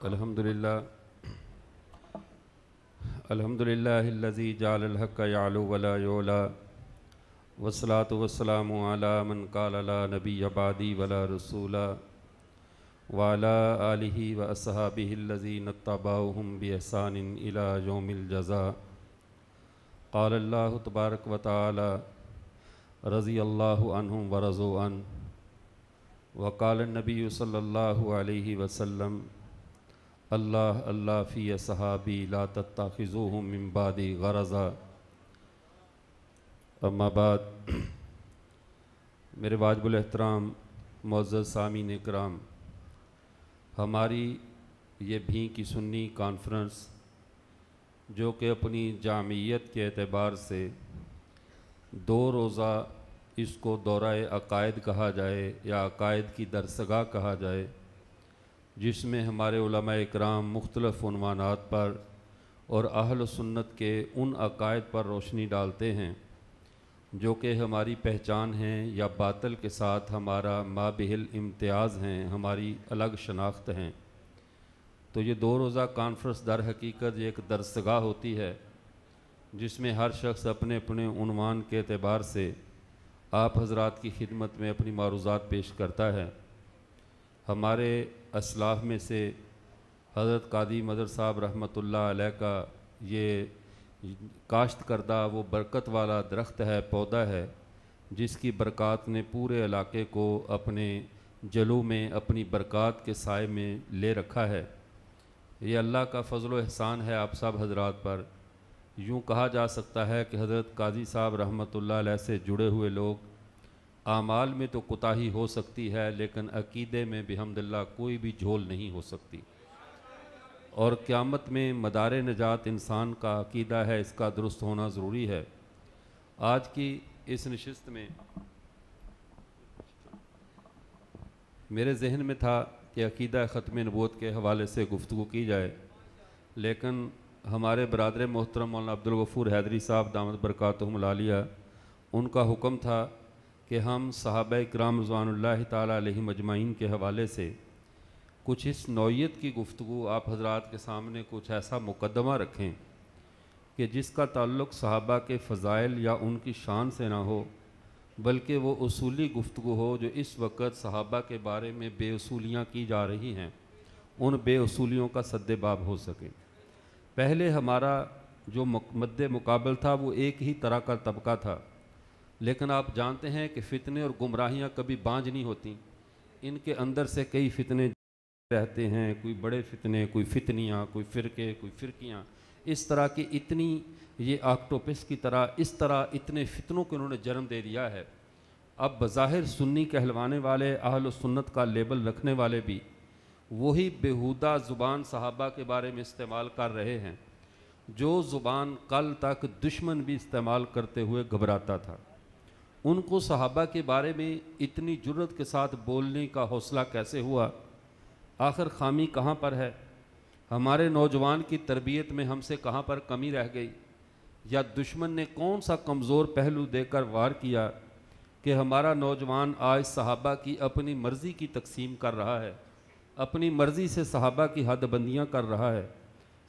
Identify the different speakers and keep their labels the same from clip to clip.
Speaker 1: अल्हम्दुलिल्लाहिल्लज़ी जअलल हक़्क़ यअलू वला युअला वस्सलातु वस्सलामु अला मन क़ाल ला नबिय्य बअदी वला रसूला व अला आलिहि व अस्हाबिहिल्लज़ीना इत्तबअूहुम बिइहसानिन इला यौमिल जज़ा। क़ाल अल्लाहु तबारक व तआला रज़ियल्लाहु अन्हुम व रज़ू अन्हु व क़ाल नबिय्यु सल्लल्लाहु अलैहि वसल्लम अल्लाह अल्लाह फ़ी असहाबी ला तत्तख़िज़ूहुम मिन बादी गरज़ा। अम्मा बाद, मेरे वाजिबुल एहतराम मुअज़्ज़ज़ सामीन इकराम, हमारी ये भी की सुन्नी कॉन्फ्रेंस जो कि अपनी जामियत के एतबार से 2 रोज़ा इसको दौराए अक़ायद कहा जाए या अक़ायद की दरसगाह कहा जाए, जिसमें हमारे उलमा इकराम मुख्तलिफ़ उन्वानात पर और अहल सुन्नत के उन अक़ायद पर रोशनी डालते हैं जो कि हमारी पहचान हैं या बातिल के साथ हमारा माबिहिल इम्तियाज़ हैं, हमारी अलग शनाख्त हैं। तो ये 2 रोज़ा कॉन्फ्रेंस दर हकीकत एक दरसगाह होती है जिसमें हर शख्स अपने अपने उन्वान के एतबार से आप हज़रात की खिदमत में अपनी मारूज़ात पेश करता है। हमारे असलाफ़ में से हज़रत कादी मदर साहब रहमतुल्लाह अलैह का ये काश्त करदा वो बरकत वाला दरख्त है, पौधा है, जिसकी बरक़ात ने पूरे इलाके को अपने जलू में अपनी बरक़ात के साए में ले रखा है। ये अल्लाह का फ़ज़ल व एहसान है आप सब हज़रात पर। यूँ कहा जा सकता है कि हज़रत काजी साहब रहमतुल्लाह अलैह से जुड़े हुए लोग, आमाल में तो कोताही हो सकती है लेकिन अक़ीदे में बिहम्दिल्लाह कोई भी झोल नहीं हो सकती। और क़यामत में मदारे निजात इंसान का अक़ीदा है, इसका दुरुस्त होना ज़रूरी है। आज की इस नशिस्त में मेरे जहन में था कि अक़ीदा ख़त्म नबूवत के हवाले से गुफ्तगू की जाए, लेकिन हमारे बरादर मोहतरम मौलाना अब्दुल गफ़ूर हैदरी साहब दामत बरकातहुमुल आलिया, उनका हुक्म था कि हम सहाबा इकराम रिज़वानुल्लाहि ताला अलैहिम अजमाइन के हवाले से कुछ इस नौइयत की गुफ्तगू आप हज़रात के सामने कुछ ऐसा मुकदमा रखें कि जिसका ताल्लुक़ सहाबा के फ़ज़ाइल या उनकी शान से ना हो, बल्कि वो उसूली गुफ्तगू हो जो इस वक्त सहाबा के बारे में बेउसूलियाँ की जा रही हैं, उन बेउसूलियों का सद्देबाब हो सके। पहले हमारा जो मद्दे मुकाबल था वो एक ही तरह का तबका था, लेकिन आप जानते हैं कि फ़ितने और गुमराहियाँ कभी बांझ नहीं होती। इनके अंदर से कई फ़ितने रहते हैं, कोई बड़े फ़ितने, कोई फ़ितनियाँ, कोई फ़िरके, कोई फ़िरकियाँ, इस तरह की इतनी ये ऑक्टोपस की तरह इस तरह इतने फ़ितनों को उन्होंने जन्म दे दिया है। अब बज़ाहिर सुन्नी कहलवाने वाले, अहल सुन्नत का लेबल रखने वाले भी वही बेहुदा ज़ुबान सहाबा के बारे में इस्तेमाल कर रहे हैं जो ज़ुबान कल तक दुश्मन भी इस्तेमाल करते हुए घबराता था। उनको सहाबा के बारे में इतनी जुर्रत के साथ बोलने का हौसला कैसे हुआ? आखिर खामी कहाँ पर है? हमारे नौजवान की तरबियत में हमसे कहाँ पर कमी रह गई? या दुश्मन ने कौन सा कमज़ोर पहलू देकर वार किया कि हमारा नौजवान आज सहाबा की अपनी मर्ज़ी की तकसीम कर रहा है, अपनी मर्ज़ी से सहाबा की हदबंदियाँ कर रहा है,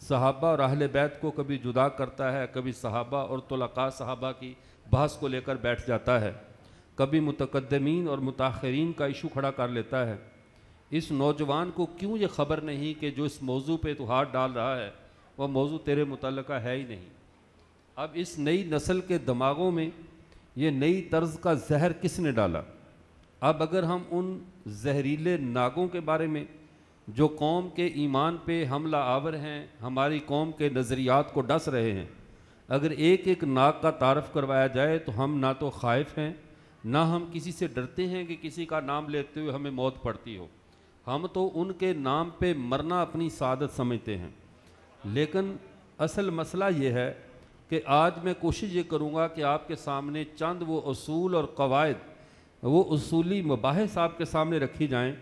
Speaker 1: सहाबा और अहले बैत को कभी जुदा करता है, कभी सहाबा और तुलक़ा सहाबा की बहस को लेकर बैठ जाता है, कभी मुतक़द्दिमीन और मुताख़िरीन का इशू खड़ा कर लेता है। इस नौजवान को क्यों ये ख़बर नहीं कि जो इस मौजू पे तो हाथ डाल रहा है वह मौजू तेरे मुतल्लिक़ा है ही नहीं? अब इस नई नस्ल के दिमागों में ये नई तर्ज़ का जहर किसने डाला? अब अगर हम उन जहरीले नागों के बारे में जो कौम के ईमान पे हमला आवर हैं, हमारी कौम के नज़रियात को डस रहे हैं, अगर एक एक नाग का तारफ़ करवाया जाए तो हम ना तो ख़ाइफ़ हैं, ना हम किसी से डरते हैं कि किसी का नाम लेते हुए हमें मौत पड़ती हो। हम तो उनके नाम पे मरना अपनी सादत समझते हैं। लेकिन असल मसला ये है कि आज मैं कोशिश ये करूँगा कि आपके सामने चंद वो उसूल और कवायद, वो उसूली मबाहिस आपके सामने रखी जाएं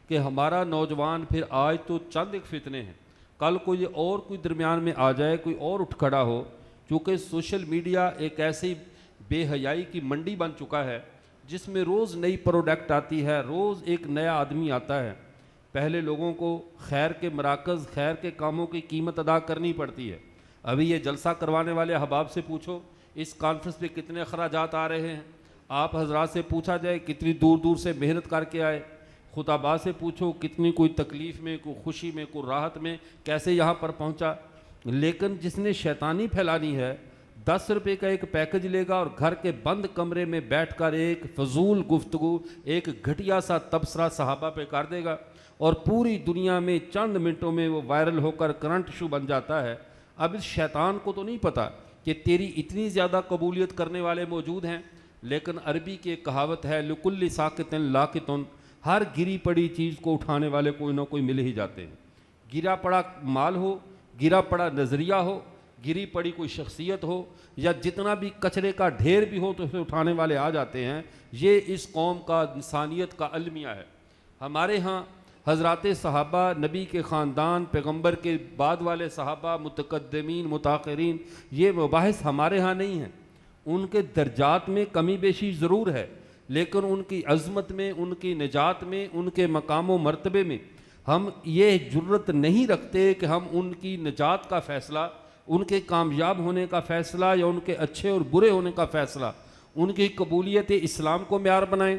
Speaker 1: कि हमारा नौजवान फिर आज तो चंद एक फ़ितने हैं, कल को ये और कोई दरमियान में आ जाए, कोई और उठ खड़ा हो। चूँकि सोशल मीडिया एक ऐसी बेहयाई की मंडी बन चुका है जिसमें रोज़ नई प्रोडक्ट आती है, रोज़ एक नया आदमी आता है। पहले लोगों को खैर के मराकज़, खैर के कामों की कीमत अदा करनी पड़ती है। अभी ये जलसा करवाने वाले अहबाब से पूछो इस कॉन्फ्रेंस पे कितने अखराजात आ रहे हैं। आप हजरात से पूछा जाए कितनी दूर दूर से मेहनत करके आए। खुताबा से पूछो कितनी कोई तकलीफ़ में, कोई खुशी में, कोई राहत में कैसे यहाँ पर पहुँचा। लेकिन जिसने शैतानी फैलानी है 10 रुपये का एक पैकेज लेगा और घर के बंद कमरे में बैठकर एक फजूल गुफ्तगू, एक घटिया सा तबसरा सहाबा पे कर देगा और पूरी दुनिया में चंद मिनटों में वो वायरल होकर करंट इशू बन जाता है। अब इस शैतान को तो नहीं पता कि तेरी इतनी ज़्यादा कबूलियत करने वाले मौजूद हैं। लेकिन अरबी की एक कहावत है, लुकुल्ली साकितन लाकितुन, हर गिरी पड़ी चीज़ को उठाने वाले कोई ना कोई मिल ही जाते हैं। गिरा पड़ा माल हो, गिरा पड़ा नज़रिया हो, गिरी पड़ी कोई शख्सियत हो, या जितना भी कचरे का ढेर भी हो तो उसे उठाने वाले आ जाते हैं। ये इस कौम का, इंसानियत का अलमिया है। हमारे यहाँ हज़रात सहाबा, नबी के ख़ानदान, पैगंबर के बाद वाले सहाबा, मुतक़द्दिमीन, मुताख़िरीन, ये मबाहिस हमारे यहाँ नहीं हैं। उनके दर्जात में कमी बेशी ज़रूर है, लेकिन उनकी अज़मत में, उनकी निजात में, उनके मकाम व मर्तबे में हम ये जुर्रत नहीं रखते कि हम उनकी निजात का फ़ैसला, उनके कामयाब होने का फ़ैसला या उनके अच्छे और बुरे होने का फ़ैसला, उनकी कबूलियत इस्लाम को म्यार बनाएं,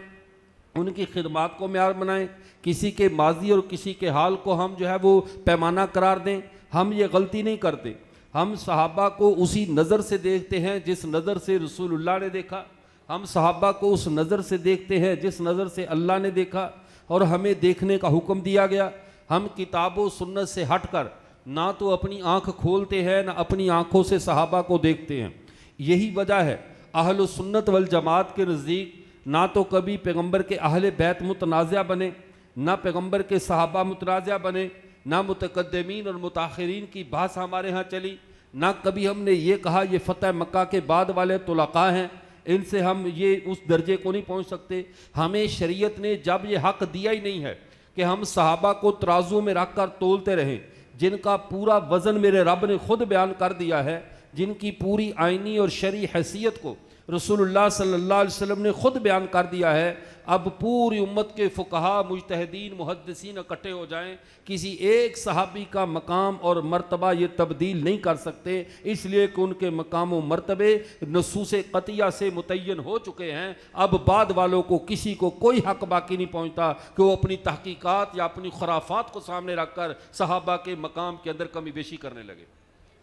Speaker 1: उनकी खिदमात को म्यार बनाएं, किसी के माजी और किसी के हाल को हम जो है वो पैमाना करार दें। हम ये गलती नहीं करते। हम सहाबा को उसी नज़र से देखते हैं जिस नज़र से रसूलुल्लाह ने देखा। हम सहाबा को उस नज़र से देखते हैं जिस नज़र से अल्लाह ने देखा और हमें देखने का हुक्म दिया गया। हम किताबों सुन्नत से हटकर ना तो अपनी आँख खोलते हैं ना अपनी आँखों से सहाबा को देखते हैं। यही वजह है अहल सुन्नत वल जमात के नज़दीक ना तो कभी पैगंबर के अहले बैत मुतनाज़ा बने, ना पैगंबर के सहाबा मुतनाज़ा बने, ना मुतक़द्दिमीन और मुताख़िरीन की बात हमारे यहाँ चली, ना कभी हमने ये कहा ये फ़तह मक्का के बाद वाले तुलक़ा हैं, इनसे हम ये उस दर्जे को नहीं पहुँच सकते। हमें शरीयत ने जब ये हक़ दिया ही नहीं है कि हम सहाबा को तराजू में रख कर तोलते रहें, जिनका पूरा वज़न मेरे रब ने ख़ुद बयान कर दिया है, जिनकी पूरी आइनी और शरई हैसियत को रसूलुल्लाह सल्लल्लाहु अलैहि वसल्लम ने ख़ुद बयान कर दिया है। अब पूरी उम्मत के फ़ुक़हा, मुज्तहिदीन, मुहद्दिसीन इकट्ठे हो जाएं, किसी एक सहाबी का मकाम और मर्तबा ये तब्दील नहीं कर सकते, इसलिए कि उनके मकाम और मर्तबे नसूस क़तिया से मुतय्यन हो चुके हैं। अब बाद वालों को किसी को कोई हक़ बाकी नहीं पहुँचता कि वो अपनी तहक़ीक़ात या अपनी खुराफात को सामने रख कर सहाबा के मकाम के अंदर कमी बेशी करने लगे।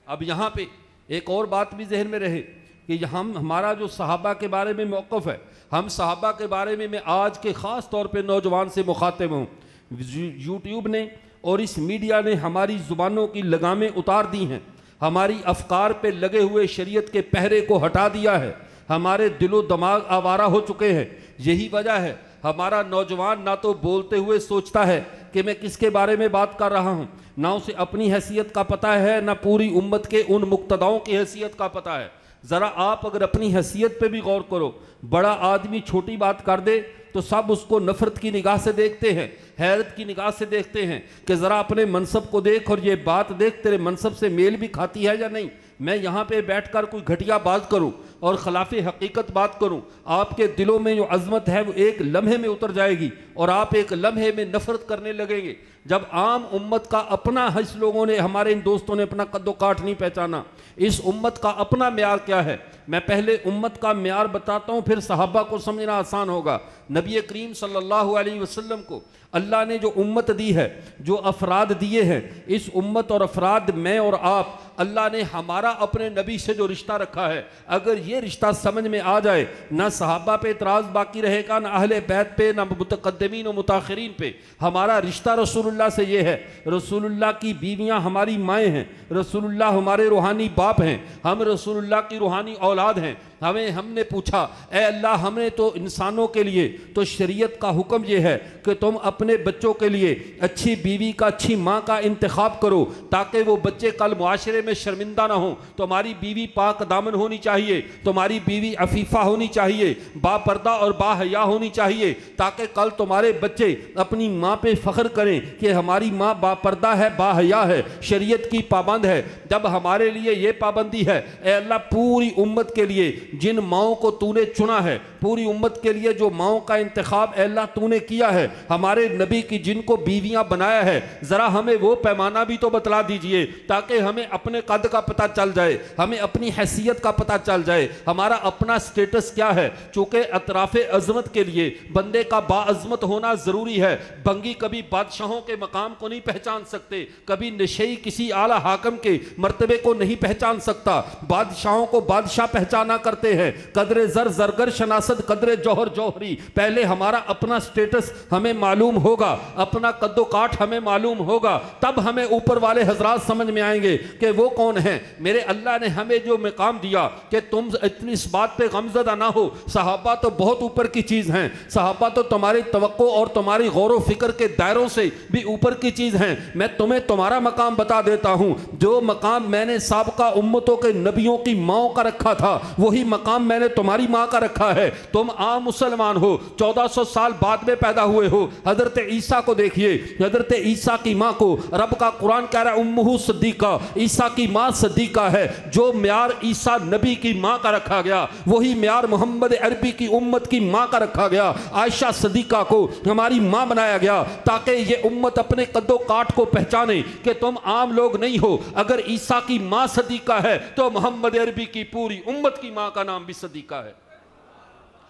Speaker 1: अब यहाँ पर एक और बात भी जहन में रहे कि हम, हमारा जो सहाबा के बारे में मौक़िफ़ है, हम सहाबा के बारे में मैं आज के ख़ास तौर पे नौजवान से मुखातिब हूँ। यूट्यूब ने और इस मीडिया ने हमारी ज़ुबानों की लगामें उतार दी हैं, हमारी अफ़कार पे लगे हुए शरीयत के पहरे को हटा दिया है, हमारे दिलो दिमाग आवारा हो चुके हैं। यही वजह है हमारा नौजवान ना तो बोलते हुए सोचता है कि मैं किसके बारे में बात कर रहा हूँ, ना उसे अपनी हैसियत का पता है, ना पूरी उम्मत के उन मुक्तदाओं की हैसियत का पता है। ज़रा आप अगर अपनी हैसियत पे भी गौर करो, बड़ा आदमी छोटी बात कर दे तो सब उसको नफ़रत की निगाह से देखते हैं, हैरत की निगाह से देखते हैं कि ज़रा अपने मनसब को देख और ये बात देख तेरे मनसब से मेल भी खाती है या नहीं। मैं यहाँ पे बैठकर कोई घटिया बात करूँ और खिलाफ हकीकत बात करूँ, आपके दिलों में जो अज़मत है वो एक लम्हे में उतर जाएगी और आप एक लम्हे में नफ़रत करने लगेंगे। जब आम उम्मत का अपना, इस लोगों ने, हमारे इन दोस्तों ने अपना कद्दो काठ नहीं पहचाना। इस उम्मत का अपना म्यार क्या है, मैं पहले उम्मत का म्यार बताता हूँ, फिर सहाबा को समझना आसान होगा। नबी करीम सल्लल्लाहु अलैहि वसल्लम को अल्लाह ने जो उम्मत दी है, जो अफराद दिए हैं, इस उम्मत और अफराद मैं और आप, अल्लाह ने हमारा अपने नबी से जो रिश्ता रखा है, अगर ये रिश्ता समझ में आ जाए, ना सहाबा पे इतराज़ बाकी रहेगा, ना अहले बैत पे, ना मुतक़द्दिमीन और मुताख़िरीन पे। हमारा रिश्ता रसूलुल्लाह से ये है, रसूलुल्लाह की बीवियाँ हमारी माएँ हैं, रसूलुल्लाह हमारे रूहानी बाप हैं, हम रसूलुल्लाह की रूहानी औलाद हैं। हमने पूछा, ए अल्लाह, हमने तो इंसानों के लिए तो शरीयत का हुक्म ये है कि तुम अपने बच्चों के लिए अच्छी बीवी का, अच्छी माँ का इंतखाब करो ताकि वो बच्चे कल मुआशरे में शर्मिंदा ना हो। तुम्हारी बीवी पाक दामन होनी चाहिए, तुम्हारी बीवी अफीफ़ा होनी चाहिए, बापर्दा और बाहया होनी चाहिए, ताकि कल तुम्हारे बच्चे अपनी माँ पे फ़ख्र करें कि हमारी माँ बापर्दा है, बाहया है, शरीयत की पाबंद है। जब हमारे लिए ये पाबंदी है, ए अल्लाह, पूरी उम्मत के लिए जिन माओं को तूने चुना है, पूरी उम्मत के लिए जो माओं का इंतखाब अल्लाह तूने किया है, हमारे नबी की जिनको बीवियां बनाया है, ज़रा हमें वो पैमाना भी तो बतला दीजिए ताकि हमें अपने कद का पता चल जाए, हमें अपनी हैसियत का पता चल जाए, हमारा अपना स्टेटस क्या है। चूँकि अतराफ़े अज़मत के लिए बंदे का बाअज़मत होना ज़रूरी है। बंगी कभी बादशाहों के मकाम को नहीं पहचान सकते, कभी नशेई किसी आला हाकम के मर्तबे को नहीं पहचान सकता। बादशाहों को बादशाह पहचाना करते हैं, कदरे ज़र ज़रगर शनासत कदरे जौहर जौहरी। पहले हमारा अपना स्टेटस हमें मालूम होगा, अपना कद्दो काठ हमें मालूम होगा, तब हमें ऊपर वाले हजरात समझ में आएंगे कि वो कौन है। मेरे अल्लाह ने हमें जो मकाम दिया कि तुम इतनी इस बात पे गमज़दा ना हो, सहाबा तो बहुत ऊपर की चीज़ हैं, सहाबा तो तुम्हारी तवक्को और तुम्हारी गौर व फिक्र के दायरों से भी ऊपर की चीज़ हैं। मैं तुम्हें तुम्हारा मकाम बता देता हूँ, जो मकाम मैंने साबका उम्मतों के नबियों की माओं का रखा था, वही मकाम मैंने तुम्हारी माँ का रखा है। तुम आम मुसलमान हो, 1400 साल बाद में पैदा हुए हो। हजरत ईसा को देखिए, हजरत ईसा की माँ को रब का कुरान कह रहा है उम्मुहु सद्दीका, ईसा की माँ सद्दीका है। जो म्यार ईसा नबी की माँ का रखा गया, वही म्यार मोहम्मद अरबी की उम्मत की माँ का रखा गया। आयशा सद्दीका को हमारी माँ बनाया गया ताकि ये उम्मत अपने कद्दो काठ को पहचाने कि तुम आम लोग नहीं हो। अगर ईसा की माँ सद्दीका है तो मोहम्मद अरबी की पूरी उम्मत की माँ का नाम भी सद्दीका है।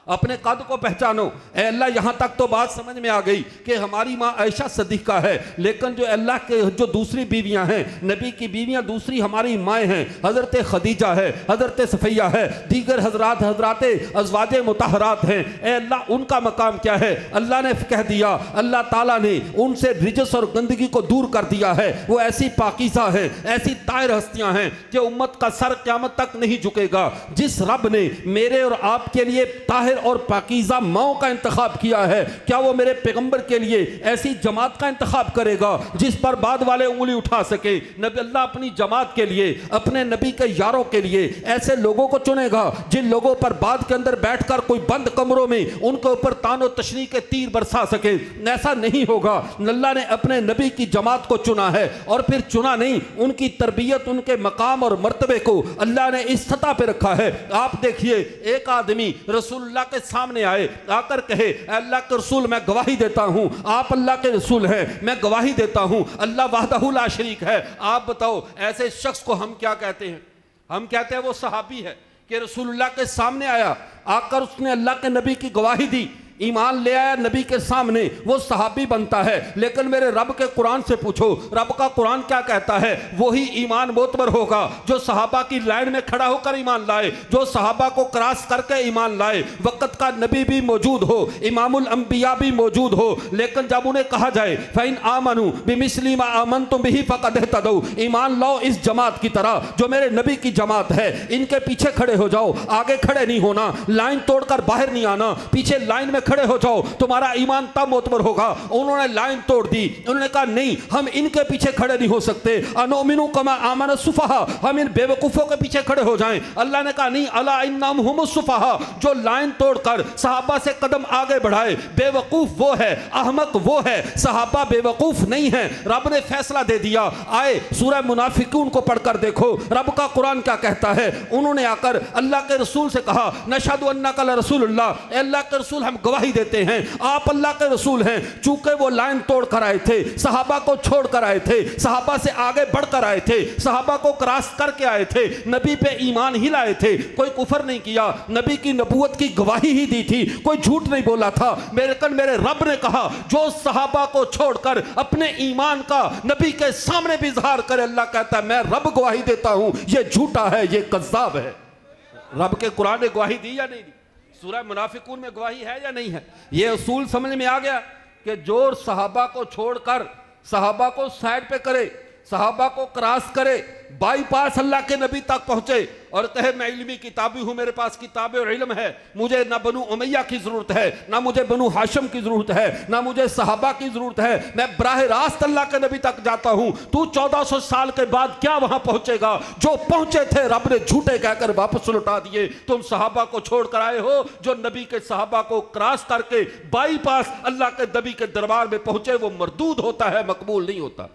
Speaker 1: अपने कद को पहचानो। ए अल्लाह, यहाँ तक तो बात समझ में आ गई कि हमारी माँ आयशा सद्दीका है, लेकिन जो अल्लाह के जो दूसरी बीवियाँ हैं, नबी की बीवियाँ दूसरी हमारी माएँ हैं, हज़रत खदीजा है, हज़रत सफ़ैया है, दीगर हजरात हजरात अज़वाज मुतहरात हैं। ए अल्लाह, उनका मकाम क्या है? अल्लाह ने कह दिया, अल्लाह ताला ने उनसे रिजस और गंदगी को दूर कर दिया है। वो ऐसी पाकीज़ा हैं, ऐसी ताहिर हस्तियाँ हैं कि उम्मत का सर क़यामत तक नहीं झुकेगा। जिस रब ने मेरे और आपके लिए ताहिर और पाकीज़ा माओं का इंतखाब किया है, क्या वो मेरे पैगंबर के लिए ऐसी जमात का इंतखाब करेगा जिस पर बाद वाले उंगली उठा सके? नबी अल्लाह अपनी जमात के लिए, अपने नबी के यारों के लिए ऐसे लोगों को चुनेगा जिन लोगों पर बाद के अंदर बैठकर कोई बंद कमरों में उनके ऊपर तानो तशनी के तीर बरसा सके। ऐसा नहीं होगा। अल्लाह ने अपने नबी की जमात को चुना है, और फिर चुना नहीं, उनकी तरबियत, उनके मकाम और मर्तबे को अल्लाह ने इस सतह पर रखा है। आप देखिए, एक आदमी रसूलुल्लाह के सामने आए, आकर कहे, अल्लाह के रसूल मैं गवाही देता हूं आप अल्लाह के रसूल हैं, मैं गवाही देता हूं अल्लाह वहदहु ला शरीक है। आप बताओ, ऐसे शख्स को हम क्या कहते हैं? हम कहते हैं वो सहाबी है कि रसूलुल्लाह के सामने आया, आकर उसने अल्लाह के नबी की गवाही दी, ईमान ले आया नबी के सामने, वो सहाबी बनता है। लेकिन मेरे रब के कुरान से पूछो, रब का कुरान क्या कहता है? वही ईमान मोतबर होगा जो सहाबा की लाइन में खड़ा होकर ईमान लाए, जो सहाबा को क्रॉस करके ईमान लाए, वक़्त का नबी भी मौजूद हो, इमामुल अंबिया भी मौजूद हो। लेकिन जब उन्हें कहा जाए फ़इन आमनू बिमिस्ली मा आमनतुम बिही फ़क़द इहतदौ, ईमान लाओ इस जमात की तरह जो मेरे नबी की जमात है, इनके पीछे खड़े हो जाओ, आगे खड़े नहीं होना, लाइन तोड़कर बाहर नहीं आना, पीछे लाइन में खड़े हो जाओ, तुम्हारा ईमान तब मोतबर होगा। उन्होंने लाइन तोड़ दी, उन्होंने कहा नहीं, हम इनके पीछे खड़े नहीं हो सकते। अनुमिनु कमा आमन सुफहा, हम इन बेवकूफों के पीछे खड़े हो जाएं। अल्लाह ने कहा नहीं, अला इन्नहुम हुमुस सुफहा, जो लाइन तोड़कर सहाबा से कदम आगे बढ़ाए, बेवकूफ वो है, अहमक वो है, सहाबा बेवकूफ नहीं है। रब ने फैसला दे दिया। आए सूरह मुनाफिकून को पढ़कर देखो, रब का कुरान क्या कहता है। उन्होंने आकर अल्लाह के रसूल से कहा, नशहदु अन्नका लरसूलुल्लाह, अल्लाह के रसूल हम गवाही देते हैं आप अल्लाह के रसूल हैं। चूंकि वो लाइन तोड़ कर आए थे, सहाबा को छोड़ कर आए थे, सहाबा से आगे बढ़कर आए थे, सहाबा को क्रॉस करके आए थे, नबी पे ईमान ही लाए थे, कोई कुफर नहीं किया, नबी की नबूवत की गवाही ही दी थी, कोई झूठ नहीं बोला था। मेरे रब ने कहा जो सहाबा को छोड़कर अपने ईमान का नबी के सामने भी इजहार करे, अल्लाह कहता है मैं रब गवाही देता हूं ये झूठा है, ये कज़्ज़ाब है। रब के कुरान ने गवाही दी या नहीं दी? सूरह मुनाफिकून में गवाही है या नहीं है? ये उसूल समझ में आ गया कि जो सहाबा को छोड़कर सहाबा को साइड पे करे, सहाबा को क्रॉस करे, बाईपास अल्लाह के नबी तक पहुंचे और कहे मैं इल्मी किताबी हूं, मेरे पास किताब और इल्म है, मुझे ना बनु उमैया की जरूरत है, ना मुझे बनु हाशिम की जरूरत है, ना मुझे सहाबा की जरूरत है, मैं बराह रास्त अल्लाह के नबी तक जाता हूं। तू 1400 साल के बाद क्या वहां पहुंचेगा? जो पहुंचे थे रब ने झूठे कहकर वापस लौटा दिए। तुम सहाबा को छोड़कर आए हो, जो नबी के सहाबा को क्रॉस करके बाईपास अल्लाह के नबी के दरबार में पहुंचे, वो मरदूद होता है, मकबूल नहीं होता।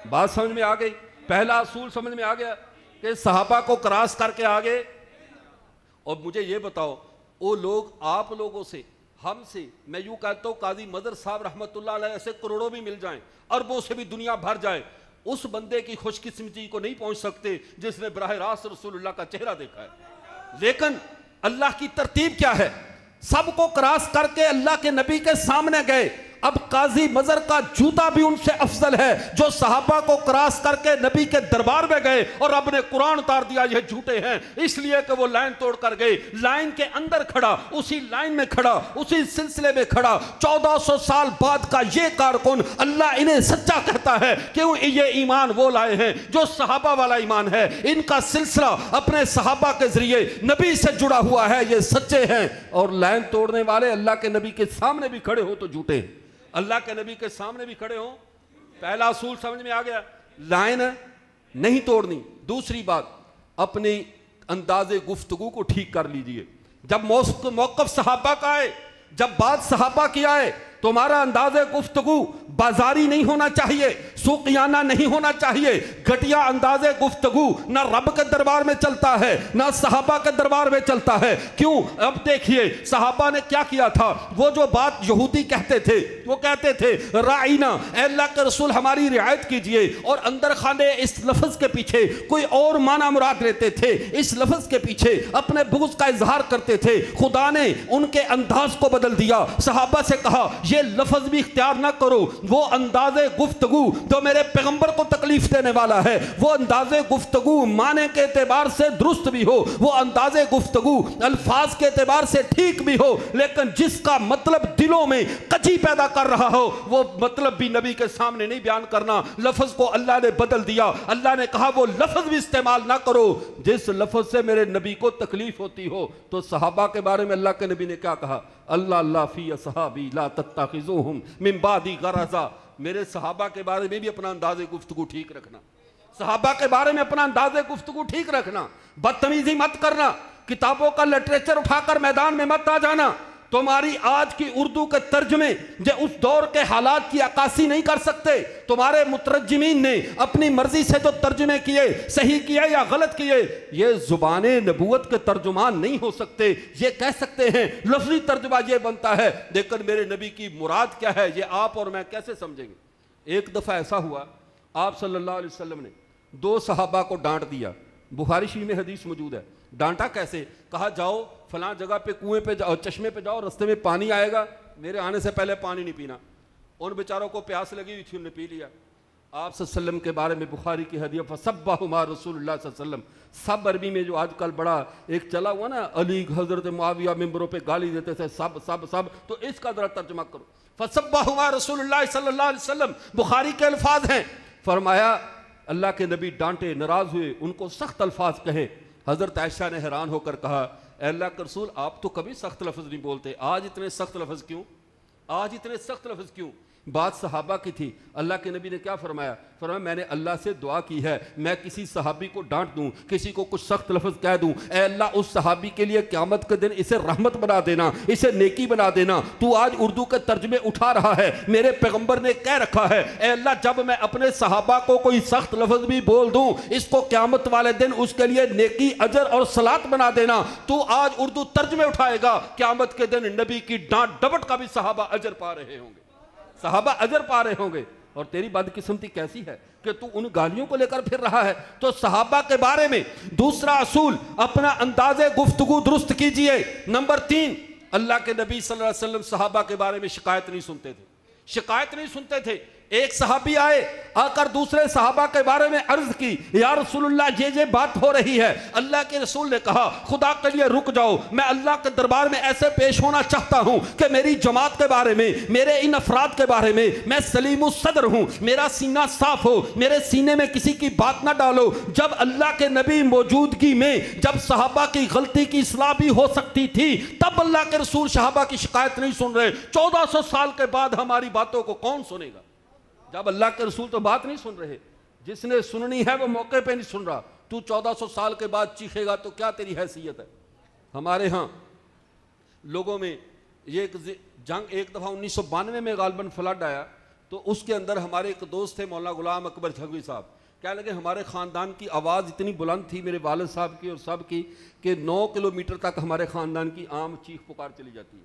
Speaker 1: बात समझ में आ गई? पहला असूल समझ में आ गया कि सहाबा को क्रॉस करके आगे और मुझे ये बताओ, वो लोग आप लोगों से, हमसे, मैं यूं कहता हूं काजी मदर साहब रहमतुल्लाह अलैह ऐसे करोड़ों भी मिल जाएं, अरबों से भी दुनिया भर जाए, उस बंदे की खुशकिस्मती को नहीं पहुंच सकते जिसने बराह रास्त रसूलुल्लाह का चेहरा देखा है। लेकिन अल्लाह की तरतीब क्या है, सबको क्रॉस करके अल्लाह के नबी के सामने गए। अब काजी मजर का जूता भी उनसे अफजल है जो सहाबा को क्रॉस करके नबी के दरबार में गए, और रब ने कुरान उतार दिया ये झूठे हैं, इसलिए कि वो लाइन तोड़ कर गए। लाइन के अंदर खड़ा, उसी लाइन में खड़ा, उसी सिलसिले में खड़ा, 1400 साल बाद का ये कारकुन अल्लाह इन्हें सच्चा कहता है। क्यों? ये ईमान वो लाए हैं जो सहाबा वाला ईमान है, इनका सिलसिला अपने सहाबा के जरिए नबी से जुड़ा हुआ है, ये सच्चे हैं। और लाइन तोड़ने वाले अल्लाह के नबी के सामने भी खड़े हो तो झूठे हैं, अल्लाह के नबी के सामने भी खड़े हो। पहला असूल समझ में आ गया, लाइन नहीं तोड़नी। दूसरी बात, अपनी अंदाजे गुफ्तगू को ठीक कर लीजिए। जब मौक़िफ़ सहाबा का आए, जब बात सहाबा की आए, तुम्हारा अंदाजे गुफ्तगू बाजारी नहीं होना चाहिए, सूकियाना नहीं होना चाहिए। घटिया अंदाजे गुफ्तगू ना रब के दरबार में चलता है, ना सहाबा के दरबार में चलता है। क्यों? अब देखिए सहाबा ने क्या किया था। वो जो बात यहूदी कहते थे, वो कहते थे राइना, अल्लाह के रसूल हमारी रियायत कीजिए, और अंदर खाने इस लफ्ज के पीछे कोई और माना मुराद लेते थे, इस लफ्ज के पीछे अपने बुग़्ज़ का इजहार करते थे। खुदा ने उनके अंदाज को बदल दिया। सहाबा से कहा ये लफ्ज भी इख्तियार ना करो, वो अंदाजे गुफ्तगू जो मेरे पैगंबर को तकलीफ देने वाला है, वो अंदाजे गुफ्तगू माने के एतबार से दुरुस्त भी हो, वो अंदाजे गुफ्तगू अल्फाज के एतबार से ठीक भी हो, लेकिन जिसका मतलब दिलों में कची पैदा कर रहा हो, वो मतलब भी नबी के सामने नहीं बयान करना। लफ्ज को अल्लाह ने बदल दिया। अल्लाह ने कहा वो लफ्ज भी इस्तेमाल ना करो जिस लफ्ज से मेरे नबी को तकलीफ होती हो। तो सहाबा के बारे में अल्लाह के नबी ने क्या कहा? अल्लाह अल्लाह फी असहाबी ला तत्तखिज़ूहुम मिन बादी गरज़ा। मेरे सहाबा के बारे में भी अपना अंदाज़े गुफ्तगू ठीक रखना, सहाबा के बारे में अपना अंदाज़े गुफ्तगू ठीक रखना, बदतमीजी मत करना, किताबों का लिटरेचर उठाकर मैदान में मत आ जाना। तुम्हारी आज की उर्दू के तर्जमे जो उस दौर के हालात की अक्कासी नहीं कर सकते। तुम्हारे मुतरज्जिमीन ने अपनी मर्जी से जो तर्जमे किए, सही किए या गलत किए, ये जुबाने नबूवत के तर्जुमान नहीं हो सकते। ये कह सकते हैं लफ्जी तर्जुमा ये बनता है, लेकिन मेरे नबी की मुराद क्या है ये आप और मैं कैसे समझेंगे। एक दफ़ा ऐसा हुआ, आप सल्लल्लाहु अलैहि वसल्लम ने 2 सहाबा को डांट दिया। बुखारी शरीफ में हदीस मौजूद है। डांटा कैसे? कहा जाओ फलां जगह पे कुएं पे जाओ, चश्मे पे जाओ, रास्ते में पानी आएगा, मेरे आने से पहले पानी नहीं पीना। उन बेचारों को प्यास लगी हुई थी, उन्होंने पी लिया। आप सल्लल्लाहु अलैहि वसल्लम के बारे में बुखारी की हदीस फसब्बाहुमा रसूलुल्लाह सल्लल्लाहु अलैहि वसल्लम, सब अरबी में जो आजकल बड़ा एक चला हुआ ना, अली हजरत मुआविया मिंबरों पे गाली देते थे, सब सब सब, तो इसका जरा तर्जुमा करो। फसब्बाहुमा रसूलुल्लाह सल्लल्लाहु अलैहि वसल्लम, बुखारी के अल्फाज हैं। फरमाया अल्लाह के नबी डांटे, नाराज हुए, उनको सख्त अल्फाज कहे। हजरत आयशा ने हैरान होकर कहा अल्लाह के रसूल आप तो कभी सख्त लफ्ज़ नहीं बोलते, आज इतने सख्त लफ्ज़ क्यों? आज इतने सख्त लफ्ज़ क्यों? बात सहाबा की थी। अल्लाह के नबी ने क्या फरमाया? फरमाया मैंने अल्लाह से दुआ की है, मैं किसी सहाबी को डांट दूं, किसी को कुछ सख्त लफ्ज़ कह दूं, ए अल्लाह उस सहाबी के लिए क़यामत के दिन इसे रहमत बना देना, इसे नेकी बना देना। तू आज उर्दू के तर्जमे उठा रहा है, मेरे पैगंबर ने कह रखा है ए अल्लाह जब मैं अपने सहाबा को कोई सख्त लफ्ज़ भी बोल दूं, इसको क़यामत वाले दिन उसके लिए नेकी, अजर और सलात बना देना। तू आज उर्दू तर्जमे उठाएगा, क़यामत के दिन नबी की डांट डबट का भी सहाबा अजर पा रहे होंगे, सहाबा अजर पा रहे होंगे। और तेरी बदकिस्मती कैसी है कि तू उन गालियों को लेकर फिर रहा है। तो सहाबा के बारे में दूसरा असूल, अपना अंदाजे गुफ्तगू दुरुस्त कीजिए। नंबर 3, अल्लाह के नबी सल्लल्लाहु अलैहि वसल्लम सहाबा के बारे में शिकायत नहीं सुनते थे, शिकायत नहीं सुनते थे। एक सहाबी आए, आकर दूसरे सहाबा के बारे में अर्ज की, या रसूलुल्लाह ये बात हो रही है। अल्लाह के रसूल ने कहा खुदा के लिए रुक जाओ, मैं अल्लाह के दरबार में ऐसे पेश होना चाहता हूं कि मेरी जमात के बारे में, मेरे इन अफराद के बारे में मैं सलीमुस सदर हूं, मेरा सीना साफ हो, मेरे सीने में किसी की बात ना डालो। जब अल्लाह के नबी मौजूदगी में, जब सहाबा की गलती की इस्लाह भी हो सकती थी, तब अल्लाह के रसूल सहाबा की शिकायत नहीं सुन रहे। 1400 साल के बाद हमारी बातों को कौन सुनेगा? जब अल्लाह के रसूल तो बात नहीं सुन रहे, जिसने सुननी है वो मौके पे नहीं सुन रहा, तू 1400 साल के बाद चीखेगा तो क्या तेरी हैसियत है? हमारे यहाँ लोगों में ये जंग एक दफ़ा 1992 में गालबन फ्लड आया, तो उसके अंदर हमारे एक दोस्त थे मौलाना गुलाम अकबर झंगवी साहब, क्या लगे हमारे ख़ानदान की आवाज़ इतनी बुलंद थी मेरे वालिद साहब की और सब की कि 9 किलोमीटर तक हमारे ख़ानदान की आम चीख पुकार चली जाती है।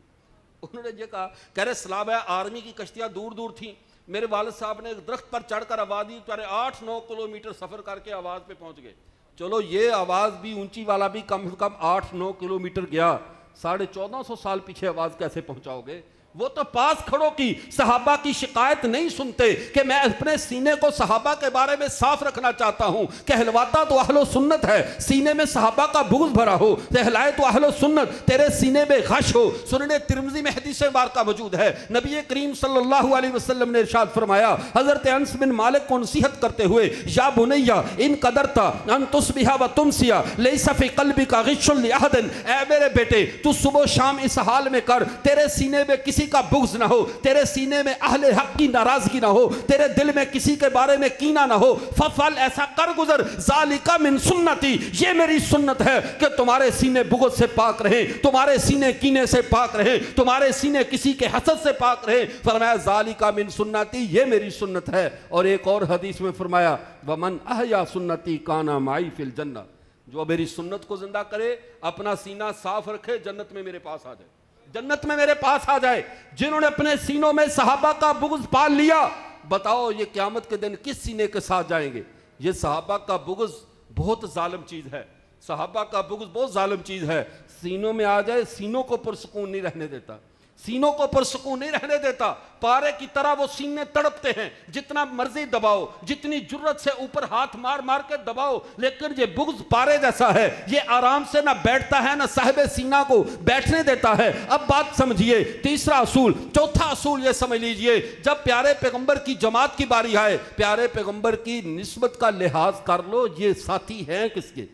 Speaker 1: उन्होंने ये कहा, कह रहे सलाब है आर्मी की कश्तियाँ दूर दूर थीं, मेरे वालिद साहब ने एक दरख्त पर चढ़कर आवाज़ दी, 8-9 किलोमीटर सफ़र करके आवाज़ पे पहुँच गए। चलो ये आवाज़ भी ऊंची वाला भी कम से कम 8-9 किलोमीटर गया, 1450 साल पीछे आवाज़ कैसे पहुँचाओगे? वो तो पास खड़ों की सहाबा की शिकायत नहीं सुनते कि मैं अपने सीने को सहाबा के बारे में साफ रखना चाहता हूं। कहलवाता तो अहलो सुन्नत है, सीने में सहाबा का बुग़्ज़ भरा हो, कहलाए तो अहलो सुन्नत, तेरे सीने में गश हो। सुनने तिरमिज़ी में हदीस बार का मौजूद है, नबी करीम सल्लल्लाहु अलैहि वसल्लम ने इरशाद फरमाया, हज़रत अनस बिन मालिक को नसीहत करते हुए, या बुनैया इन कदरता अन तुस्बिहा व तुमसिया लैसा फी क़ल्बिका गिश्शुन लिअहदिन, ऐ मेरे बेटे तू सुबह शाम इस हाल में कर, तेरे सीने में किसी का बुग़्ज़ ना हो, तेरे सीने में अहले हक की नाराजगी ना हो, तेरे दिल में किसी के बारे में कीना ना हो। फफल ऐसा कर गुजर, ज़ालिका मिन सुन्नती, ये मेरी सुन्नत है कि तुम्हारे सीने बुग़्ज़ से पाक रहे, तुम्हारे सीने कीने से पाक रहे, तुम्हारे सीने किसी के हसद से पाक रहे। फरमाया ज़ालिका मिन सुन्नती, ये मेरी सुन्नत है। और एक और हदीस में फरमाया, वमन अहया सुन्नती काना माई फिल जन्नत, जो मेरी सुन्नत को जिंदा करे, अपना सीना साफ रखे, जन्नत में मेरे पास आ जाए, जन्नत में मेरे पास आ जाए। जिन्होंने अपने सीनों में सहाबा का बुग़्ज़ पाल लिया, बताओ ये क़यामत के दिन किस सीने के साथ जाएंगे? ये सहाबा का बुग़्ज़ बहुत जालिम चीज़ है, सहाबा का बुग़्ज़ बहुत जालिम चीज़ है। सीनों में आ जाए, सीनों को पुरसुकून नहीं रहने देता, सीनों को पुरसुकून नहीं रहने देता। पारे की तरह वो सीने तड़पते हैं, जितना मर्जी दबाओ, जितनी जुर्रत से ऊपर हाथ मार मार के दबाओ, लेकिन ये बुग़्ज़ पारे जैसा है, ये आराम से ना बैठता है ना साहिब सीना को बैठने देता है। अब बात समझिए, तीसरा असूल, चौथा असूल ये समझ लीजिए, जब प्यारे पैगंबर की जमात की बारी आए, प्यारे पैगंबर की निस्बत का लिहाज कर लो, ये साथी हैं किसके?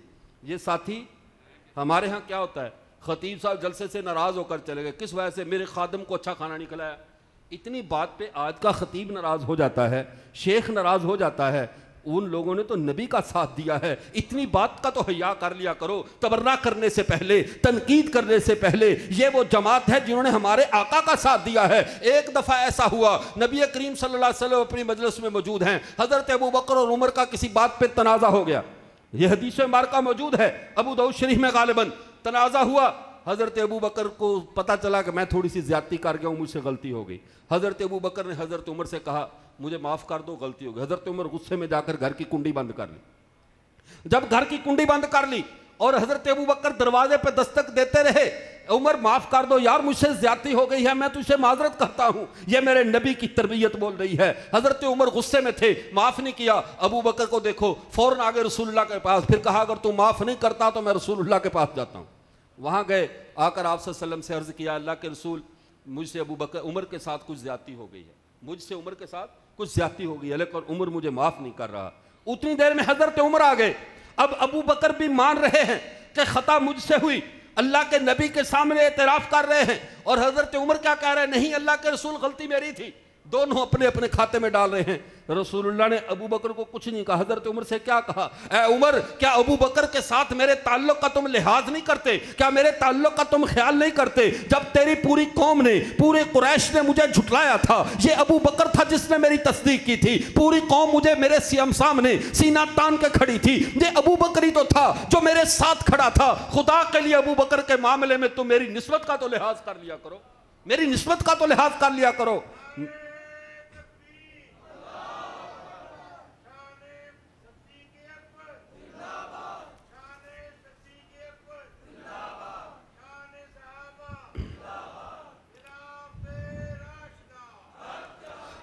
Speaker 1: ये साथी हमारे यहाँ क्या होता है, खतीब साहब जलसे से नाराज़ होकर चले गए, किस वजह से? मेरे खादम को अच्छा खाना नहीं खिलाया। इतनी बात पे आज का खतीब नाराज़ हो जाता है, शेख नाराज़ हो जाता है। उन लोगों ने तो नबी का साथ दिया है, इतनी बात का तो हया कर लिया करो। तबर्रा करने से पहले, तनकीद करने से पहले, ये वो जमात है जिन्होंने हमारे आका का साथ दिया है। एक दफ़ा ऐसा हुआ, नबी करीम सल्लल्लाहु अलैहि वसल्लम अपनी मजलिस में मौजूद हैं, हज़रत अबू बकर और उमर का किसी बात पर तनाज़ा हो गया, ये हदीस मुबारका मौजूद है अबू दाऊद शरीफ में, गालिबन तनाज़ा हुआ। हज़रत अबू बकर को पता चला कि मैं थोड़ी सी ज़्यादती कर गया हूँ, मुझसे गलती हो गई। हज़रत अबू बकर ने हज़रत उमर से कहा, मुझे माफ़ कर दो, गलती हो गई। हज़रत उमर गुस्से में जाकर घर की कुंडी बंद कर ली। जब घर की कुंडी बंद कर ली और हज़रत अबू बकर दरवाजे पर दस्तक देते रहे, उमर माफ़ कर दो यार, मुझसे ज़्यादती हो गई है, मैं तुझसे माजरत करता हूँ, ये मेरे नबी की तरबियत बोल रही है। हज़रत उमर गुस्से में थे, माफ़ नहीं किया। अबू बकर को देखो, फ़ौरन आगे रसूलुल्लाह के पास, फिर कहा अगर तू माफ़ नहीं करता तो मैं रसूलुल्लाह के पास जाता हूँ। वहाँ गए, आकर आप सल्लल्लाहु अलैहि वसल्लम से अर्ज़ किया, अल्लाह के रसूल, मुझसे अबू बकर उमर के साथ कुछ ज़्यादती हो गई है, मुझसे उमर के साथ कुछ ज़्यादती हो गई है, लेकिन उमर मुझे माफ़ नहीं कर रहा। उतनी देर में हज़रत उमर आ गए। अब अबू बकर भी मान रहे हैं कि ख़ता मुझसे हुई, अल्लाह के नबी के सामने एतराफ़ कर रहे हैं, और हज़रत उमर क्या कह रहे हैं, नहीं अल्लाह के रसूल गलती मेरी थी। दोनों अपने अपने खाते में डाल रहे हैं। रसूलुल्लाह ने अबू बकर को कुछ नहीं कहा। हज़रत उमर से क्या कहा, ए उमर, क्या अबू बकर के साथ मेरे ताल्लुक का तुम लिहाज नहीं करते? क्या मेरे ताल्लुक का तुम ख्याल नहीं करते? जब तेरी पूरी कौम ने, पूरे कुरैश ने मुझे झुटलाया था, ये अबू बकर था जिसने मेरी तस्दीक की थी। पूरी कौम मुझे मेरे सामने सीना तान के खड़ी थी, ये अबू बकर ही तो था जो मेरे साथ खड़ा था। खुदा के लिए अबू बकर के मामले में तुम मेरी निस्बत का तो लिहाज कर लिया करो, मेरी निस्बत का तो लिहाज कर लिया करो।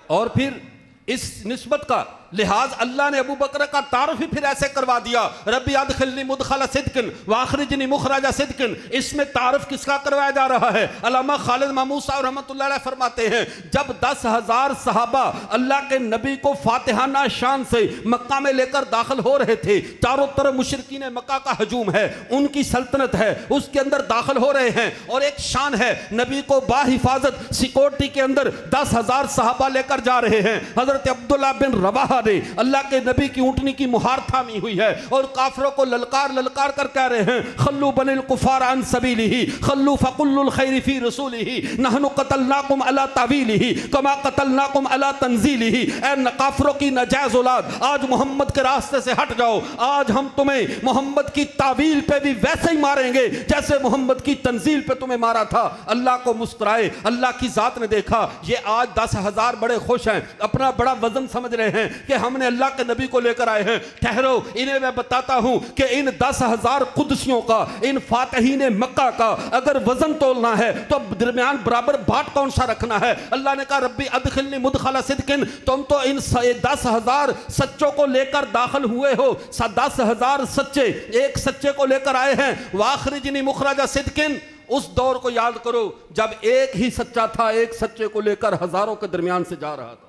Speaker 1: और फिर इस निस्बत का लिहाज अल्लाह ने अबू बकर का तारुफ ही फिर ऐसे करवा दिया, रब्बी अदखिलनी मुदखल सिद्किन व अखरिजनी मुखरज सिद्किन। इसमें तारुफ किसका करवाया जा रहा है? अल्लामा खालिद महमूद साहब रहमतुल्लाह अलैह फरमाते हैं, जब 10,000 सहाबा अल्लाह के नबी को फातिहाना शान से मक्का में लेकर दाखिल हो रहे थे, चारों तरफ मुशरिकीन मक्का का हजूम है, उनकी सल्तनत है, उसके अंदर दाखिल हो रहे हैं, और एक शान है, नबी को बाहिफाजत सिक्योरिटी के अंदर 10,000 सहाबा लेकर जा रहे हैं। हजरत अब्दुल्लाह बिन रवाहा तलहा ने अल्लाह के नबी की ऊँटनी की मुहार थामी हुई है और काफिरों को ललकार ललकार कर कह रहे हैं, खल्लू बनिल कुफार अन सबीलिही खल्लू फकुल्लुल खैरि फी रसूलिही नहनु कतलनाकुम अला तावीलिही कमा कतलनाकुम अला तंजीलिही। ए काफिरों की नाजायज औलाद, आज मोहम्मद के रास्ते से हट जाओ। आज हम तुम्हें मोहम्मद की तावील पे भी वैसे ही मारेंगे जैसे मोहम्मद की तंजील पे तुम्हें मारा था। अल्लाह को मुस्कुराए, अल्लाह की जात ने देखा। ये आज 10,000 बड़े खुश हैं, अपना बड़ा वजन समझ रहे हैं कि हमने अल्लाह के नबी को लेकर आए हैं। ठहरो, इन्हें मैं बताता हूं कि इन 10,000 कुदसियों का, इन फातहीन मक्का का अगर वजन तोलना है तो दरमियान बराबर बाट कौन सा रखना है। अल्लाह ने कहा रब्बी अदखिलनी मुदखला सिद्किन, तुम तो इन 10,000 सच्चों को लेकर दाखिल हुए हो। 10,000 सच्चे एक सच्चे को लेकर आए हैं। वाखरिजनी मुखरजा सिद्किन, उस दौर को याद करो जब एक ही सच्चा था, एक सच्चे को लेकर हजारों के दरमियान से जा रहा था।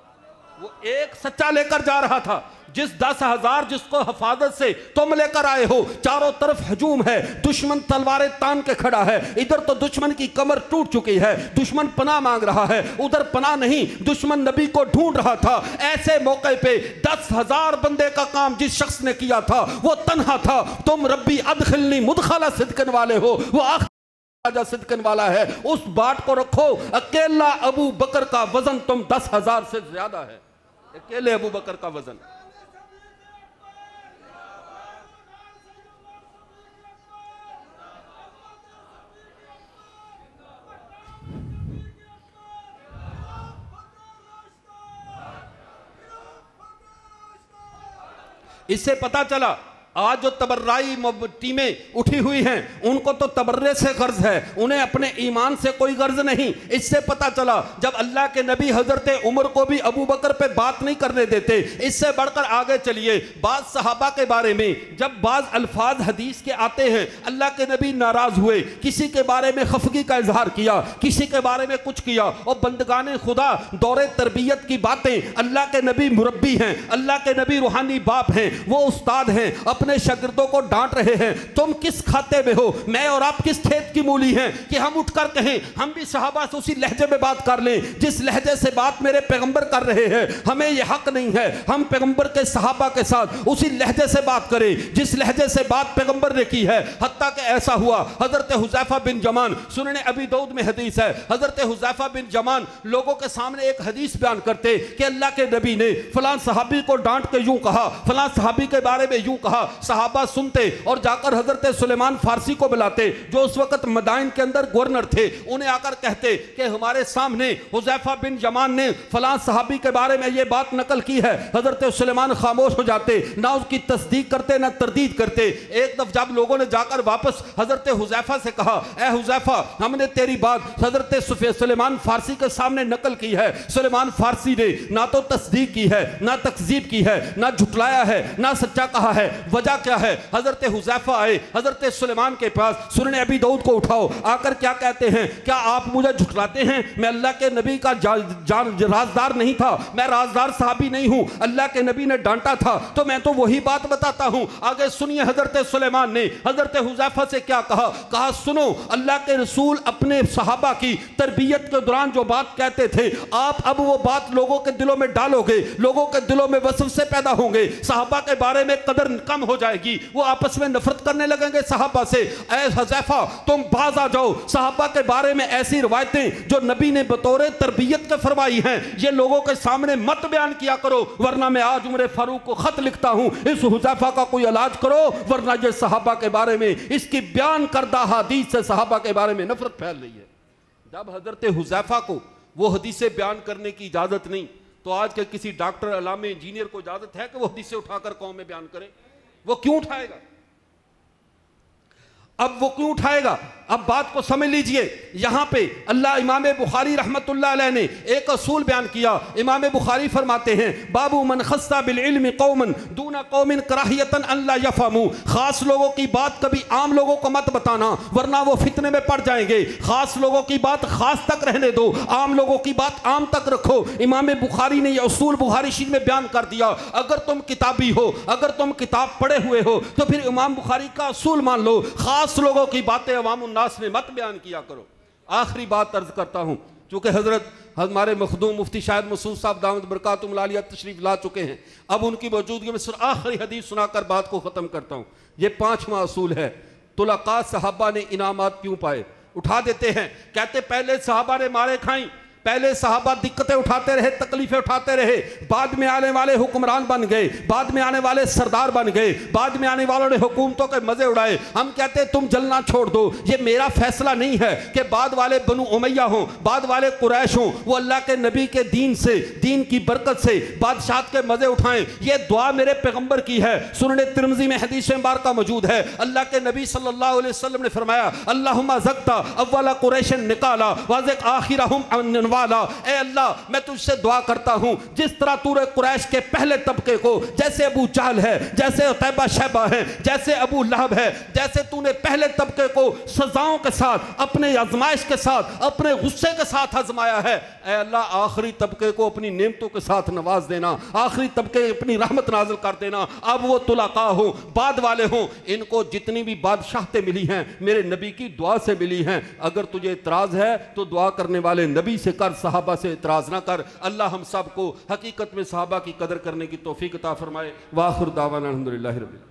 Speaker 1: वो एक सच्चा लेकर जा रहा था। जिस 10,000 जिसको हिफाजत से तुम लेकर आए हो, चारों तरफ हजूम है, दुश्मन तलवारें तान के खड़ा है। इधर तो दुश्मन की कमर टूट चुकी है, दुश्मन पनाह मांग रहा है, उधर पनाह नहीं, दुश्मन नबी को ढूंढ रहा था। ऐसे मौके पे 10,000 बंदे का काम जिस शख्स ने किया था वो तन्हा था। तुम रब्बी अदखिलनी मुदखला सिद्कन वाले हो, वो राजा सिद्कन वाला है। उस बाट को रखो। अकेला अबू बकर का वजन तुम 10,000 से ज्यादा है। अकेले अबू बकर का वजन। इससे पता चला आज जो तबर्राई टीमें उठी हुई हैं उनको तो तबर्रे से गर्ज है, उन्हें अपने ईमान से कोई गर्ज नहीं। इससे पता चला जब अल्लाह के नबी हजरत उमर को भी अबू बकर पे बात नहीं करने देते। इससे बढ़कर आगे चलिए, बाज सहाबा के बारे में जब बाज अल्फाज हदीस के आते हैं, अल्लाह के नबी नाराज हुए, किसी के बारे में खफगी का इजहार किया, किसी के बारे में कुछ किया। और बंदगाने खुदा दौरे तरबियत की बातें, अल्लाह के नबी मुरब्बी हैं, अल्लाह के नबी रूहानी बाप हैं, वो उस्ताद हैं, अपने शागिर्दों को डांट रहे हैं। तुम किस खाते में हो, मैं और आप किस खेत की मूली हैं कि हम उठकर कहें हम भी सहाबा से उसी लहजे में बात कर लें जिस लहजे से बात मेरे पैगंबर कर रहे हैं। हमें यह हक नहीं है हम पैगंबर के सहाबा के साथ उसी लहजे से बात करें जिस लहजे से बात पैगंबर ने की है। हत्ता कि ऐसा हुआ, हजरत हुज़ैफा बिन जमान, सुनन अबी दाऊद में हदीस है, हजरत हुज़ैफा बिन जमान लोगों के सामने एक हदीस बयान करते कि अल्लाह के नबी ने फलां सहाबी को डांट के यूं कहा, फलां सहाबी के बारे में यूं कहा। सहाबा सुनते और जाकर हजरत सुलेमान फारसी को बुलाते जो उस वक्त मदाइन के अंदर गवर्नर थे। उन्हें आकर कहते कि हमारे सामने हुज़ैफा बिन जमान ने फलां सहाबी के बारे में ये बात नकल की है। हजरत सुलेमान खामोश हो जाते, ना उसकी तस्दीक करते ना तरदीद करते। एक दफ जब लोगों ने जाकर वापस हजरत हुज़ैफा से कहा, ए हुज़ैफा हमने तेरी बात हजरत सुलेमान फारसी के सामने नकल की है। सुलेमान फारसी ने ना तो तस्दीक की है, ना तकजीब की है, ना झुटलाया है, ना सच्चा कहा है। वजह क्या है? हजरत हुज़ैफा आए हजरत सुलेमान के पास, सुनन अबी दाऊद को उठाओ, आकर क्या कहते हैं, क्या आप मुझे झुठलाते हैं? मैं अल्लाह के नबी का राजदार नहीं था, मैं राजदार साहबी नहीं हूं। अल्लाह के नबी ने डांटा था तो मैं तो वही बात बताता हूं। आगे सुनिए हजरत सुलेमान ने हजरत हुज़ैफा से क्या कहा। कहा सुनो, अल्लाह के रसूल अपने सहाबा की तरबियत के दौरान जो बात कहते थे, आप अब वो बात लोगों के दिलों में डालोगे, लोगों के दिलों में वसवसे पैदा होंगे, सहाबा के बारे में कदर कम हो जाएगी, वो आपस में नफरत करने लगेंगे सहाबा से। ऐ हुज़ैफा तुम बाज आ जाओ, सहाबा के बारे में ऐसी रवायतें जो नबी ने बतौर तरबियत के फरमाई हैं ये लोगों के सामने मत बयान किया करो, वरना मैं आज उमर फारूक को खत लिखता हूं, इस हुज़ैफा का कोई इलाज करो, वरना ये सहाबा के बारे में इसकी बयान करदा हदीस से सहाबा के बारे में नफरत फैल रही है। जब हजरत हुज़ैफा को वो हदीसें बयान करने की इजाजत नहीं, तो आज के किसी डॉक्टर, अलामे, इंजीनियर को इजाजत है कि वो हदीसें उठाकर कौम में बयान करे? वो क्यों उठाएगा? अब वो क्यों उठाएगा? अब बात को समझ लीजिए। यहां पे अल्लाह इमाम बुखारी रहमतुल्लाह अलैह ने एक असूल बयान किया। इमाम बुखारी फरमाते हैं, बाबू मन खस्सा बिल इल्म कौमन दूना कौमिन कराहियतन अल्ला यफहमू, खास लोगों की बात कभी आम लोगों को मत बताना वरना वो फितने में पड़ जाएंगे। खास लोगों की बात खास तक रहने दो, आम लोगों की बात आम तक रखो। इमाम बुखारी ने यह असूल बुखारी शरीफ में बयान कर दिया। अगर तुम किताबी हो, अगर तुम किताब पढ़े हुए हो तो फिर इमाम बुखारी का असूल मान लो, खास लोगों की बातें अवाम उन्नास में मत बयान किया करो। आखिरी बात अर्ज करता हूं, चूंकि हजरत हमारे मखदूम मुफ्ती शाहिद मसूद साहब दामद बरकातुहुम आलिया तशरीफ़ ला चुके हैं। अब उनकी मौजूदगी में आखिरी हदीस सुनाकर बात को ख़त्म करता हूँ। ये 5वां असूल है। तुलका सहाबा ने इनामात क्यों पाए? उठा देते हैं, कहते पहले सहाबा ने मारे खाई, पहले सहाबा दिक्कतें उठाते रहे, तकलीफें उठाते रहे, बाद में आने वाले हुक्मरान बन गए, बाद में आने वाले सरदार बन गए, बाद में आने वालों ने हुकूमतों के मजे उड़ाए। हम कहते तुम जलना छोड़ दो। ये मेरा फैसला नहीं है कि बाद वाले बनु उमैया हों, बाद वाले कुरैश हों, वो अल्लाह के नबी के दीन से, दीन की बरकत से बादशाह के मजे उठाएं। ये दुआ मेरे पैगंबर की है। सुनने तिरमिज़ी में हदीस मुबारका मौजूद है। अल्लाह के नबी सल्लल्लाहु अलैहि वसल्लम ने फरमाया, अल्लाहुम्मा ज़क्ता अव्वला कुरैशन निकाला वाज़िक आखिरहुम वाला। ए अल्लाह, मैं तुझसे दुआ करता हूं, जिस तरह तूने कुरैश के पहले तबके को, जैसे अबू जहल है, जैसे तैबा शैबा है, जैसे अबू लहब है, जैसे तूने पहले तबके को सजाओं के साथ, अपने आजमाइश के साथ, अपने गुस्से के साथ आजमाया है, ए अल्लाह आखिरी तबके को अपनी नेमतों के साथ नवाज देना, आखिरी तबके अपनी रहमत नाजिल कर देना। अब वो तुलका हो, बाद वाले हो, इनको जितनी भी बादशाहतें मिली हैं मेरे नबी की दुआ से मिली हैं। अगर तुझे इतराज है तो दुआ करने वाले नबी से कर, सहाबा से इतराज ना कर। अल्लाह हम सब को हकीकत में सहाबा की कदर करने की तौफीक अता फरमाए। वाखिर दावाना अल्हम्दुलिल्लाहि रब्बिल